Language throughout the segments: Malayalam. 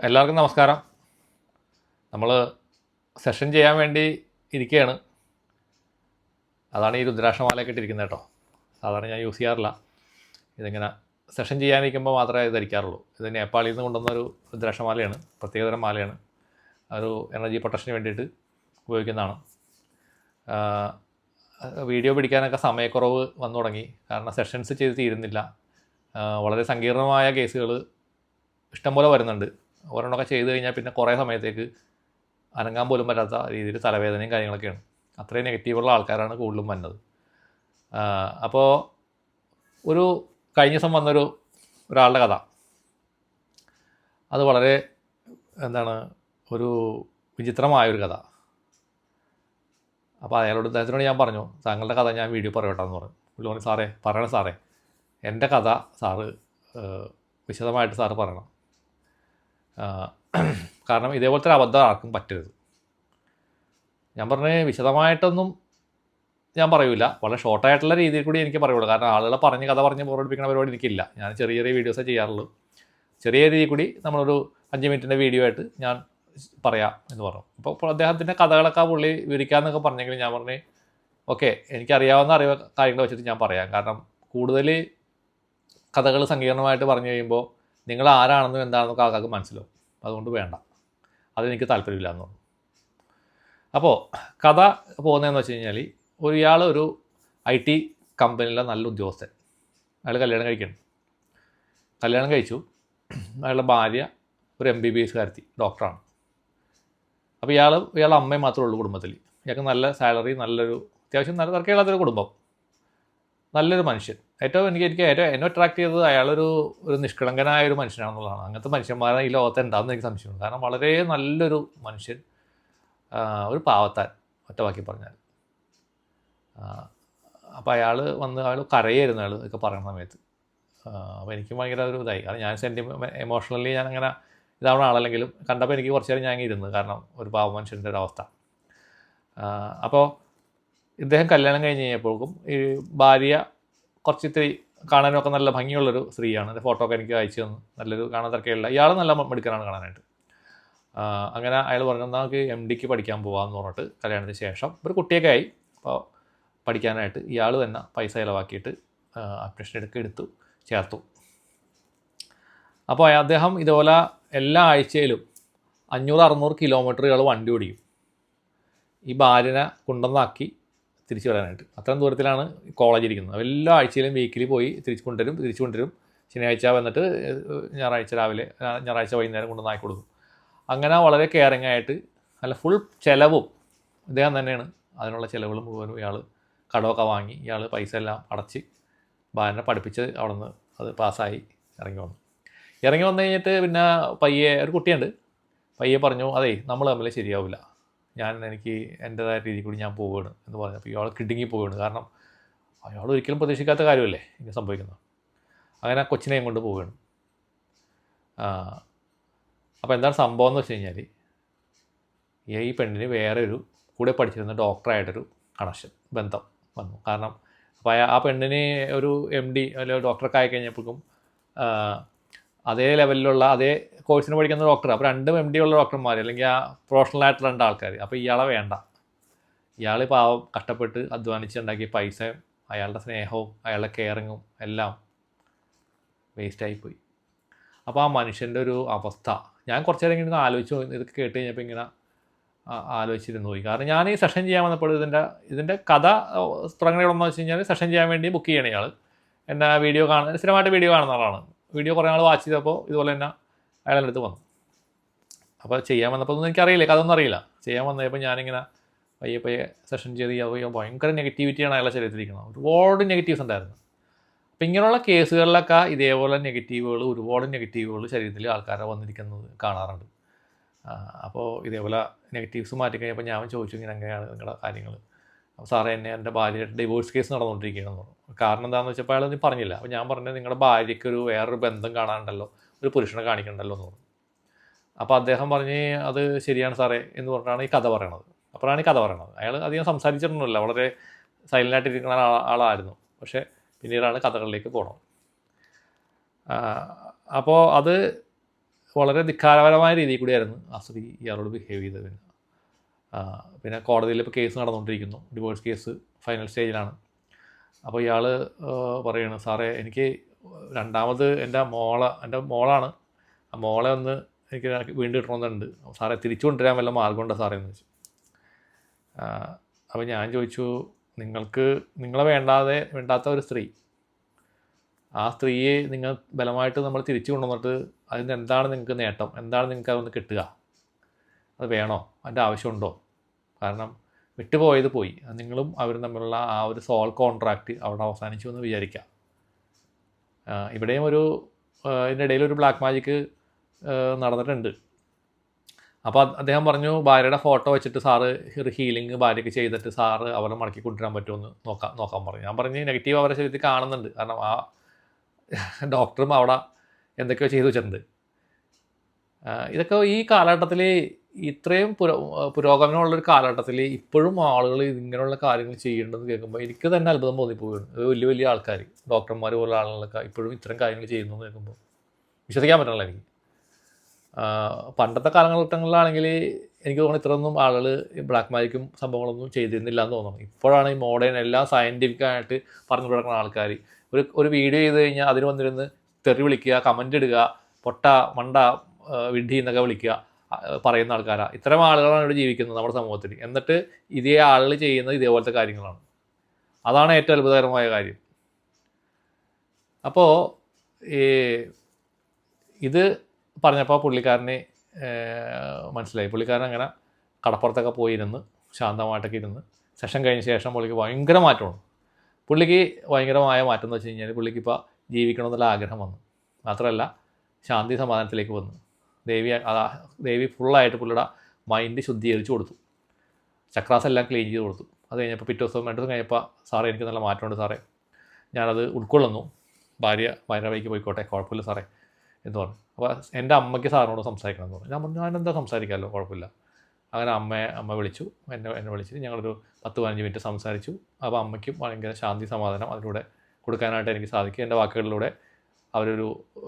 എല്ലാവർക്കും നമസ്കാരം. നമ്മൾ സെഷൻ ചെയ്യാൻ വേണ്ടി ഇരിക്കുകയാണ്. അതാണ് ഈ രുദ്രാക്ഷമാലയൊക്കെ ഇട്ടിരിക്കുന്നത് കേട്ടോ. സാധാരണ ഞാൻ യൂസ് ചെയ്യാറില്ല. ഇതിങ്ങനെ സെഷൻ ചെയ്യാനിരിക്കുമ്പോൾ മാത്രമേ ഇത് ധരിക്കാറുള്ളൂ. ഇത് നേപ്പാളിൽ നിന്ന് കൊണ്ടുവന്നൊരു രുദ്രാക്ഷമാലയാണ്, പ്രത്യേകതരം മാലയാണ്. ഒരു എനർജി പ്രൊട്ടക്ഷന് വേണ്ടിയിട്ട് ഉപയോഗിക്കുന്നതാണ്. വീഡിയോ പിടിക്കാനൊക്കെ സമയക്കുറവ് വന്നു തുടങ്ങി. കാരണം സെഷൻസ് ചെയ്ത് തീരുന്നില്ല. വളരെ സങ്കീർണമായ കേസുകൾ ഇഷ്ടംപോലെ വരുന്നുണ്ട്. ഒരെണ്ണമൊക്കെ ചെയ്ത് കഴിഞ്ഞാൽ പിന്നെ കുറേ സമയത്തേക്ക് അനങ്ങാൻ പോലും പറ്റാത്ത രീതിയിൽ തലവേദനയും കാര്യങ്ങളൊക്കെയാണ്. അത്രയും നെഗറ്റീവുള്ള ആൾക്കാരാണ് കൂടുതലും വന്നത്. അപ്പോൾ ഒരു കഴിഞ്ഞ ദിവസം വന്നൊരു ഒരാളുടെ കഥ, അത് വളരെ ഒരു വിചിത്രമായൊരു കഥ. അപ്പോൾ അദ്ദേഹത്തിനോട് ഞാൻ പറഞ്ഞു, താങ്കളുടെ കഥ ഞാൻ വീഡിയോ പറയട്ടെ എന്ന് പറഞ്ഞു. പുള്ളി പറഞ്ഞു, സാറേ പറയണം സാറേ, എൻ്റെ കഥ സാറ് വിശദമായിട്ട് സാറ് പറയണം. കാരണം ഇതേപോലത്തെ ഒരു അബദ്ധം ആർക്കും പറ്റരുത്. ഞാൻ പറഞ്ഞ വിശദമായിട്ടൊന്നും ഞാൻ പറയൂല, വളരെ ഷോർട്ടായിട്ടുള്ള രീതിയിൽ കൂടി എനിക്ക് പറയുള്ളൂ. കാരണം ആളുകളെ കഥ പറഞ്ഞ് ബോറടിപ്പിക്കുന്ന പരിപാടി എനിക്കില്ല. ഞാൻ ചെറിയ ചെറിയ വീഡിയോസേ ചെയ്യാറുള്ളൂ. ചെറിയ രീതിയിൽ കൂടി നമ്മളൊരു 5 മിനിറ്റിൻ്റെ വീഡിയോ ആയിട്ട് ഞാൻ പറയാം എന്ന് പറഞ്ഞു. അപ്പോൾ അദ്ദേഹത്തിൻ്റെ കഥകളൊക്കെ പുള്ളി വിവരിക്കാമെന്നൊക്കെ പറഞ്ഞെങ്കിൽ ഞാൻ പറഞ്ഞു, ഓക്കെ, എനിക്കറിയാവുന്ന കാര്യങ്ങൾ വെച്ചിട്ട് ഞാൻ പറയാം. കാരണം കൂടുതൽ കഥകൾ സങ്കീർണമായിട്ട് പറഞ്ഞു കഴിയുമ്പോൾ നിങ്ങൾ ആരാണെന്നും എന്താണെന്നൊക്കെ ആൾക്കാർക്ക് മനസ്സിലാവും. അതുകൊണ്ട് വേണ്ട, അതെനിക്ക് താല്പര്യമില്ല എന്ന് പറഞ്ഞു. അപ്പോൾ കഥ പോകുന്നതെന്ന് വെച്ച് കഴിഞ്ഞാൽ, ഇയാൾ ഒരു IT കമ്പനിയിലെ നല്ല ഉദ്യോഗസ്ഥൻ. അയാൾ കല്യാണം കഴിച്ചു. അയാളുടെ ഭാര്യ ഒരു MBBS കാരത്തി, ഡോക്ടറാണ്. അപ്പോൾ ഇയാളുടെ അമ്മയും മാത്രമേ ഉള്ളൂ കുടുംബത്തിൽ. ഇയാൾക്ക് നല്ല സാലറി, അത്യാവശ്യം നല്ല തിരക്കുള്ളതൊരു കുടുംബം, നല്ലൊരു മനുഷ്യൻ. എനിക്ക് എന്നെ അട്രാക്ട് ചെയ്തത് അയാളൊരു നിഷ്കളങ്കനായ ഒരു മനുഷ്യനാണെന്നുള്ളതാണ്. അങ്ങനത്തെ മനുഷ്യന്മാരെ ഈ ലോകത്ത് ഉണ്ടാകുന്ന എനിക്ക് സംശയമുണ്ട്. കാരണം വളരെ നല്ലൊരു മനുഷ്യൻ, ഒരു പാവത്താൻ, ഒറ്റ വാക്കി പറഞ്ഞാൽ. അപ്പോൾ അയാൾ കരയായിരുന്നു ഇതൊക്കെ പറയുന്ന സമയത്ത്. അപ്പോൾ എനിക്ക് ഭയങ്കര ഒരു ഇതായി. കാരണം ഞാൻ എമോഷണലി ഞാൻ അങ്ങനെ ഇതാവുന്ന ആളല്ലെങ്കിലും കണ്ടപ്പോൾ എനിക്ക് കുറച്ച് നേരം ഞാൻ ഇരുന്നു. കാരണം ഒരു പാവ മനുഷ്യൻ്റെ ഒരു അവസ്ഥ. അപ്പോൾ ഇദ്ദേഹം കല്യാണം കഴിഞ്ഞ് കഴിഞ്ഞപ്പോഴേക്കും ഈ ഭാര്യ ഇത്തിരി കാണാനൊക്കെ നല്ല ഭംഗിയുള്ളൊരു സ്ത്രീയാണ്. എൻ്റെ ഫോട്ടോ ഒക്കെ എനിക്ക് അയച്ചു തന്നു. നല്ലൊരു കാണാൻ തിരക്കുള്ള, ഇയാൾ നല്ല മിടുക്കനാണ് കാണാനായിട്ട്. അങ്ങനെ അയാൾ പറഞ്ഞു, നമുക്ക് MDക്ക് പഠിക്കാൻ പോകാമെന്ന് പറഞ്ഞിട്ട് കല്യാണത്തിന് ശേഷം ഒരു കുട്ടിയൊക്കെ ആയി. അപ്പോൾ പഠിക്കാനായിട്ട് ഇയാൾ തന്നെ പൈസ ചിലവാക്കിയിട്ട് അഡ്മിഷൻ എടുത്തു ചേർത്തു. അപ്പോൾ അദ്ദേഹം ഇതുപോലെ എല്ലാ ആഴ്ചയിലും 500-600 കിലോമീറ്റർ ഇയാൾ വണ്ടി ഓടിക്കും, ഈ ഭാര്യനെ കൊണ്ടുവന്നാക്കി തിരിച്ചു വരാനായിട്ട്. അത്രയും ദൂരത്തിലാണ് കോളേജ് ഇരിക്കുന്നത്. എല്ലാ ആഴ്ചയിലും വീക്കിലി പോയി തിരിച്ചു കൊണ്ടുവരും. ശനിയാഴ്ച വന്നിട്ട് ഞായറാഴ്ച വൈകുന്നേരം കൊണ്ടുവന്നാക്കി കൊടുക്കും. അങ്ങനെ വളരെ കെയറിങ് ആയിട്ട് നല്ല ഫുൾ ചിലവും ഇദ്ദേഹം തന്നെയാണ്. അതിനുള്ള ചിലവുകൾ മുഴുവനും ഇയാൾ കടമൊക്കെ വാങ്ങി, ഇയാൾ പൈസ എല്ലാം അടച്ച് ഭാര്യനെ പഠിപ്പിച്ച് അവിടെ നിന്ന് അത് പാസ്സായി ഇറങ്ങി വന്നു കഴിഞ്ഞിട്ട് പിന്നെ പയ്യെ ഒരു കുട്ടിയുണ്ട്. പയ്യെ പറഞ്ഞു, അതേ നമ്മൾ തമ്മിൽ ശരിയാവില്ല, എനിക്ക് എൻ്റേതായ രീതിയിൽ കൂടി ഞാൻ പോവുകയാണ് എന്ന് പറഞ്ഞപ്പോൾ ഇയാൾ കിടുങ്ങി പോവുകയാണ്. കാരണം അയാൾ ഒരിക്കലും പ്രതീക്ഷിക്കാത്ത കാര്യമല്ലേ ഇങ്ങനെ സംഭവിക്കുന്നത്. അങ്ങനെ കൊച്ചിനെയും കൊണ്ട് പോവുകയാണ്. അപ്പോൾ എന്താണ് സംഭവം എന്ന് വെച്ച് കഴിഞ്ഞാൽ, ഈ പെണ്ണിന് വേറെ ഒരു കൂടെ പഠിച്ചിരുന്ന ഡോക്ടറായിട്ടൊരു ബന്ധം വന്നു. കാരണം അപ്പോൾ ആ പെണ്ണിന് ഒരു MD അല്ലെങ്കിൽ ഡോക്ടറൊക്കെ ആയിക്കഴിഞ്ഞപ്പോഴേക്കും അതേ ലെവലിലുള്ള അതേ കോഴ്സിന് പഠിക്കുന്ന ഡോക്ടർ. അപ്പോൾ 2 MD ഉള്ള ഡോക്ടർമാർ, അല്ലെങ്കിൽ ആ പ്രൊഫഷണലായിട്ട് 2 ആൾക്കാർ. അപ്പോൾ ഇയാളെ വേണ്ട. ഇയാൾ പാവം കഷ്ടപ്പെട്ട് അധ്വാനിച്ചുണ്ടാക്കിയ പൈസയും അയാളുടെ സ്നേഹവും അയാളുടെ കെയറിങ്ങും എല്ലാം വേസ്റ്റായിപ്പോയി. അപ്പോൾ ആ മനുഷ്യൻ്റെ ഒരു അവസ്ഥ ഞാൻ കുറച്ച് നേരം ഇങ്ങനെ ആലോചിച്ചു. ഇതൊക്കെ കേട്ട് കഴിഞ്ഞപ്പോൾ ഇങ്ങനെ ആലോചിച്ചിരുന്നു പോയി. കാരണം ഞാൻ ഈ സെഷൻ ചെയ്യാൻ വന്നപ്പോൾ ഇതിൻ്റെ കഥ തുടങ്ങണമെന്ന് വെച്ച് കഴിഞ്ഞാൽ, സെഷൻ ചെയ്യാൻ വേണ്ടി ബുക്ക് ചെയ്യണം ഇയാൾ. എന്നെ സ്ഥിരമായിട്ട് വീഡിയോ കാണുന്ന ആളാണ്. വീഡിയോ കുറേ നാൾ വാച്ച് ചെയ്തപ്പോൾ ഇതുപോലെ തന്നെ അയാളുടെ അടുത്ത് വന്നു. അപ്പോൾ ചെയ്യാൻ വന്നപ്പോൾ ഒന്നും എനിക്കറിയില്ല, കഥയൊന്നും അറിയില്ല. ചെയ്യാൻ വന്നപ്പോൾ ഞാനിങ്ങനെ പയ്യെ സെഷൻ ചെയ്ത് ഭയങ്കര നെഗറ്റിവിറ്റിയാണ് അയാളുടെ ശരീരത്തിലിരിക്കുന്നത്. ഒരുപാട് നെഗറ്റീവ്സ് ഉണ്ടായിരുന്നു. അപ്പോൾ ഇങ്ങനെയുള്ള കേസുകളിലൊക്കെ ഇതേപോലെ ഒരുപാട് നെഗറ്റീവുകൾ ശരീരത്തിൽ ആൾക്കാരെ വന്നിരിക്കുന്നത് കാണാറുണ്ട്. അപ്പോൾ ഇതേപോലെ നെഗറ്റീവ്സ് മാറ്റിക്കഴിഞ്ഞപ്പോൾ ഞാൻ ചോദിച്ചു, ഇങ്ങനെ എങ്ങനെയാണ് നിങ്ങളുടെ കാര്യങ്ങൾ? അപ്പോൾ സാറേ, എൻ്റെ ഭാര്യയുടെ ഡിവോഴ്സ് കേസ് നടന്നുകൊണ്ടിരിക്കുകയാണെന്ന് പറഞ്ഞു. കാരണം എന്താണെന്ന് വെച്ചപ്പോൾ അയാൾ നീ പറഞ്ഞില്ല. അപ്പോൾ ഞാൻ പറഞ്ഞു, നിങ്ങളുടെ ഭാര്യയ്ക്ക് വേറൊരു ബന്ധം കാണാനുണ്ടല്ലോ, ഒരു പുരുഷനെ കാണിക്കണ്ടല്ലോ എന്ന് പറഞ്ഞു. അപ്പോൾ അദ്ദേഹം പറഞ്ഞ്, അത് ശരിയാണ് സാറേ എന്ന് പറഞ്ഞിട്ടാണ് ഈ കഥ പറയണത്. അപ്പോഴാണ് ഈ കഥ പറയണത്. അയാൾ അധികം സംസാരിച്ചിട്ടൊന്നുമില്ല, വളരെ സൈലൻ്റായിട്ടിരിക്കുന്ന ആളായിരുന്നു. പക്ഷേ പിന്നീടാണ് കഥകളിലേക്ക് പോകണത്. അപ്പോൾ വളരെ ധിക്കാരപരമായ രീതിയിൽ കൂടിയായിരുന്നു ആ സ്ത്രീ ഇയാളോട് ബിഹേവ് ചെയ്തത്. പിന്നെ കോടതിയിൽ ഇപ്പോൾ കേസ് നടന്നുകൊണ്ടിരിക്കുന്നു, ഡിവോഴ്സ് കേസ് ഫൈനൽ സ്റ്റേജിലാണ്. അപ്പോൾ ഇയാൾ പറയാണ്, സാറേ എനിക്ക് രണ്ടാമത് എൻ്റെ മോളാണ്, ആ മോളെ ഒന്ന് എനിക്ക് വീണ്ടും കിട്ടണമെന്നുണ്ട്, സാറേ തിരിച്ചു കൊണ്ടുവരാൻ വല്ല മാർഗമുണ്ടോ സാറേ എന്ന് ചോദിച്ചു. അപ്പോൾ ഞാൻ ചോദിച്ചു, നിങ്ങളെ വേണ്ടാത്ത ഒരു സ്ത്രീ, ആ സ്ത്രീയെ നിങ്ങൾ ബലമായിട്ട് നമ്മൾ തിരിച്ചു കൊണ്ടുവന്നിട്ട് അതിന് എന്താണ് നിങ്ങൾക്ക് നേട്ടം, എന്താണ് നിങ്ങൾക്ക് അതൊന്ന് കിട്ടുക, അത് വേണോ, അതിൻ്റെ ആവശ്യമുണ്ടോ? കാരണം വിട്ടുപോയത് പോയി, നിങ്ങളും അവരും തമ്മിലുള്ള ആ ഒരു സോൾ കോൺട്രാക്റ്റ് അവിടെ അവസാനിച്ചു എന്ന് വിചാരിക്കാം. ഇവിടെയും ഇതിൻ്റെ ഇടയിൽ ഒരു ബ്ലാക്ക് മാജിക്ക് നടന്നിട്ടുണ്ട്. അപ്പോൾ അദ്ദേഹം പറഞ്ഞു, ഭാര്യയുടെ ഫോട്ടോ വെച്ചിട്ട് സാറ് ഹീലിംഗ് ഭാര്യയ്ക്ക് ചെയ്തിട്ട് സാറ് അവരെ മടക്കി കൊണ്ടുവരാൻ പറ്റുമെന്ന് നോക്കാൻ പറഞ്ഞു. ഞാൻ പറഞ്ഞ് നെഗറ്റീവ് അവരുടെ ശരീരത്തിൽ കാണുന്നുണ്ട്, കാരണം ആ ഡോക്ടറും അവിടെ എന്തൊക്കെയോ ചെയ്തു വെച്ചിട്ടുണ്ട്. ഇതൊക്കെ ഈ കാലഘട്ടത്തിൽ, ഇത്രയും പുരോഗമനമുള്ളൊരു കാലഘട്ടത്തിൽ ഇപ്പോഴും ആളുകൾ ഇങ്ങനെയുള്ള കാര്യങ്ങൾ ചെയ്യേണ്ടതെന്ന് കേൾക്കുമ്പോൾ എനിക്ക് തന്നെ അത്ഭുതം തോന്നിപ്പോവുകയാണ്. വലിയ വലിയ ആൾക്കാർ, ഡോക്ടർമാർ പോലുള്ള ആളുകളൊക്കെ ഇപ്പോഴും ഇത്തരം കാര്യങ്ങൾ ചെയ്യുന്നു എന്ന് കേൾക്കുമ്പോൾ വിശ്വസിക്കാൻ പറ്റണില്ല എനിക്ക്. പണ്ടത്തെ കാലഘട്ടങ്ങളിലാണെങ്കിൽ എനിക്ക് തോന്നുന്നു ഇത്രയൊന്നും ആളുകൾ ബ്ലാക്ക് മാജിക്കും സംഭവങ്ങളൊന്നും ചെയ്തിരുന്നില്ല എന്ന് തോന്നുന്നു. ഇപ്പോഴാണ് ഈ മോഡേൺ എല്ലാം സയൻറ്റിഫിക്കായിട്ട് പറഞ്ഞു കൊടുക്കുന്ന ആൾക്കാർ ഒരു വീഡിയോ ചെയ്ത് കഴിഞ്ഞാൽ അതിന് വന്നിരുന്ന് തെറി വിളിക്കുക, കമൻ്റ് ഇടുക, പൊട്ട മണ്ട വിഡ്ഢി എന്നൊക്കെ വിളിക്കുക പറയുന്ന ആൾക്കാരാണ്. ഇത്തരം ആളുകളാണ് ഇവിടെ ജീവിക്കുന്നത് നമ്മുടെ സമൂഹത്തിൽ. എന്നിട്ട് ഇതേ ആളുകൾ ചെയ്യുന്നത് ഇതേപോലത്തെ കാര്യങ്ങളാണ്. അതാണ് ഏറ്റവും അത്ഭുതകരമായ കാര്യം. അപ്പോൾ ഇത് പറഞ്ഞപ്പോൾ പുള്ളിക്കാരനെ മനസ്സിലായി. പുള്ളിക്കാരൻ അങ്ങനെ കടപ്പുറത്തൊക്കെ പോയിരുന്ന് ശാന്തമായിട്ടൊക്കെ ഇരുന്ന് സെഷൻ കഴിഞ്ഞ ശേഷം പുള്ളിക്ക് ഭയങ്കര മാറ്റമാണ്. പുള്ളിക്ക് ഭയങ്കരമായ മാറ്റം എന്ന് വെച്ച് കഴിഞ്ഞാൽ പുള്ളിക്ക് ഇപ്പോൾ ജീവിക്കണമെന്നുള്ള ആഗ്രഹം വന്നു. മാത്രമല്ല ശാന്തി സമാധാനത്തിലേക്ക് വന്നു. ദേവി ഫുള്ളായിട്ട് പുള്ളിയുടെ മൈൻഡ് ശുദ്ധീകരിച്ച് കൊടുത്തു, ചക്രാസ് എല്ലാം ക്ലീൻ ചെയ്ത് കൊടുത്തു. അത് കഴിഞ്ഞപ്പോൾ പിറ്റേ ദിവസം 2 ദിവസം കഴിഞ്ഞപ്പോൾ, സാറേ എനിക്ക് നല്ല മാറ്റമുണ്ട് സാറേ, ഞാനത് ഉൾക്കൊള്ളുന്നു, ഭാര്യ വഴിക്ക് പോയിക്കോട്ടെ, കുഴപ്പമില്ല സാറേ എന്ന് പറഞ്ഞു. അപ്പോൾ എൻ്റെ അമ്മയ്ക്ക് സാറിനോട് സംസാരിക്കണം എന്ന് പറഞ്ഞു. ഞാൻ പറഞ്ഞു, ഞാനെന്താ സംസാരിക്കാമല്ലോ, കുഴപ്പമില്ല. അങ്ങനെ അമ്മ വിളിച്ചു, എന്നെ വിളിച്ചിട്ട് ഞങ്ങളൊരു 10-15 മിനിറ്റ് സംസാരിച്ചു. അപ്പോൾ അമ്മയ്ക്കും ഭയങ്കര ശാന്തി സമാധാനം അതിലൂടെ കൊടുക്കാനായിട്ട് എനിക്ക് സാധിക്കും. എൻ്റെ വാക്കുകളിലൂടെ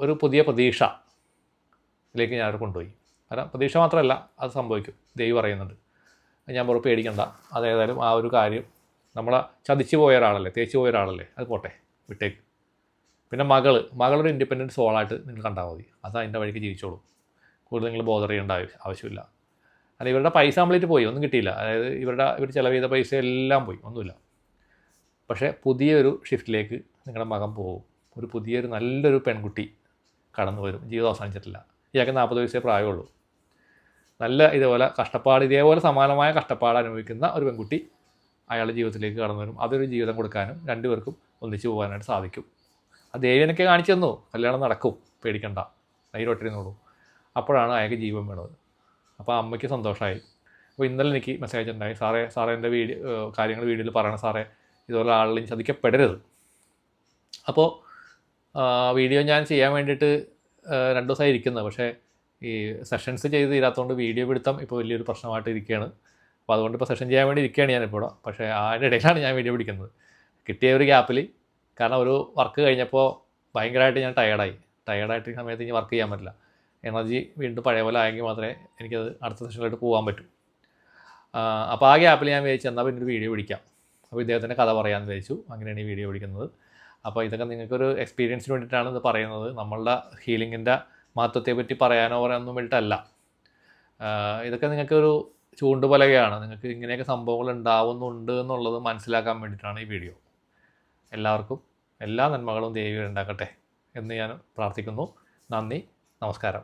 ഒരു പുതിയ പ്രതീക്ഷയിലേക്ക് ഞാൻ കൊണ്ടുപോയി. കാരണം പ്രതീക്ഷ മാത്രമല്ല, അത് സംഭവിക്കും, ദൈവം പറയുന്നുണ്ട്. ഞാൻ പേടിക്കണ്ട, അതേതായാലും ആ ഒരു കാര്യം നമ്മളെ ചതിച്ചു പോയ ഒരാളല്ലേ, തേച്ച് പോയ ഒരാളല്ലേ, അത് പോട്ടെ, വിട്ടേക്ക്. പിന്നെ മകളൊരു ഇൻഡിപെൻഡൻറ്റ് സോളായിട്ട് നിങ്ങൾ കണ്ടാൽ മതി, അത് അതിൻ്റെ വഴിക്ക് ജീവിച്ചോളൂ, കൂടുതൽ നിങ്ങൾ ബോധർ ചെയ്യേണ്ട ആവശ്യമില്ല. അല്ല, ഇവരുടെ പൈസ കംപ്ലീറ്റ് പോയി, ഒന്നും കിട്ടിയില്ല. അതായത് ഇവർ ചിലവ് ചെയ്ത പൈസ എല്ലാം പോയി, ഒന്നുമില്ല. പക്ഷേ പുതിയൊരു ഷിഫ്റ്റിലേക്ക് നിങ്ങളുടെ മകൻ പോകും, പുതിയൊരു നല്ലൊരു പെൺകുട്ടി കടന്നു വരും, ജീവിതം അവസാനിച്ചിട്ടില്ല. ഇയാൾക്ക് 40 വയസ്സേ പ്രായമുള്ളൂ. നല്ല ഇതേപോലെ സമാനമായ കഷ്ടപ്പാട് അനുഭവിക്കുന്ന ഒരു പെൺകുട്ടി അയാളുടെ ജീവിതത്തിലേക്ക് കടന്നു വരും. അതൊരു ജീവിതം കൊടുക്കാനും രണ്ടുപേർക്കും ഒന്നിച്ചു പോകാനായിട്ട് സാധിക്കും. ആ ദേവിനൊക്കെ കാണിച്ചു തന്നു, കല്യാണം നടക്കും, പേടിക്കണ്ട, ധൈര്യമായിട്ടിരുന്നോളൂ. അപ്പോഴാണ് അയാൾക്ക് ജീവൻ വേണത്. അപ്പോൾ അമ്മയ്ക്ക് സന്തോഷമായി. അപ്പോൾ ഇന്നലെ എനിക്ക് മെസ്സേജ് ഉണ്ടായി, സാറേ എൻ്റെ കാര്യങ്ങൾ വീഡിയോയിൽ പറയണം സാറേ, ഇതുപോലെ ആളുകൾ ചതിക്കപ്പെടരുത്. അപ്പോൾ വീഡിയോ ഞാൻ ചെയ്യാൻ വേണ്ടിയിട്ട് 2 ദിവസമായി ഇരിക്കുന്നത്. പക്ഷേ ഈ സെഷൻസ് ചെയ്ത് തീരാത്തതുകൊണ്ട് വീഡിയോ പിടുത്തം ഇപ്പോൾ വലിയൊരു പ്രശ്നമായിട്ട് ഇരിക്കുകയാണ്. അപ്പോൾ അതുകൊണ്ട് ഇപ്പോൾ സെഷൻ ചെയ്യാൻ വേണ്ടി ഇരിക്കുകയാണ് ഞാനിപ്പോൾ. പക്ഷേ അതിൻ്റെ ഇടയിലാണ് ഞാൻ വീഡിയോ പിടിക്കുന്നത്. കിട്ടിയ ഒരു ഗ്യാപ്പിൽ, കാരണം ഒരു വർക്ക് കഴിഞ്ഞപ്പോൾ ഭയങ്കരമായിട്ട് ഞാൻ ടയേർഡായിട്ട് ഈ സമയത്ത് ഇനി വർക്ക് ചെയ്യാൻ പറ്റില്ല. എനർജി വീണ്ടും പഴയ പോലെ ആയെങ്കിൽ മാത്രമേ എനിക്കത് അടുത്ത സെഷനിലോട്ട് പോകാൻ പറ്റൂ. അപ്പോൾ ആ ഗ്യാപ്പിൽ ഞാൻ വിചാരിച്ചു, എന്നാൽ പിന്നെ ഒരു വീഡിയോ പിടിക്കാം. അപ്പോൾ ഇദ്ദേഹത്തിൻ്റെ കഥ പറയാമെന്ന് വിചാരിച്ചു. അങ്ങനെയാണ് ഈ വീഡിയോ പിടിക്കുന്നത്. അപ്പോൾ ഇതൊക്കെ നിങ്ങൾക്കൊരു എക്സ്പീരിയൻസിന് വേണ്ടിയിട്ടാണ് ഇത് പറയുന്നത്. നമ്മളുടെ ഹീലിങ്ങിൻ്റെ മഹത്വത്തെപ്പറ്റി പറയാനൊന്നും വേണ്ടിയിട്ടല്ല. ഇതൊക്കെ നിങ്ങൾക്കൊരു ചൂണ്ടുപലകയാണ്. നിങ്ങൾക്ക് ഇങ്ങനെയൊക്കെ സംഭവങ്ങൾ ഉണ്ടാവുന്നുണ്ട് എന്നുള്ളത് മനസ്സിലാക്കാൻ വേണ്ടിയിട്ടാണ് ഈ വീഡിയോ. എല്ലാവർക്കും എല്ലാ നന്മകളും ദേവി ഉണ്ടാക്കട്ടെ എന്ന് ഞാൻ പ്രാർത്ഥിക്കുന്നു. നന്ദി, നമസ്കാരം.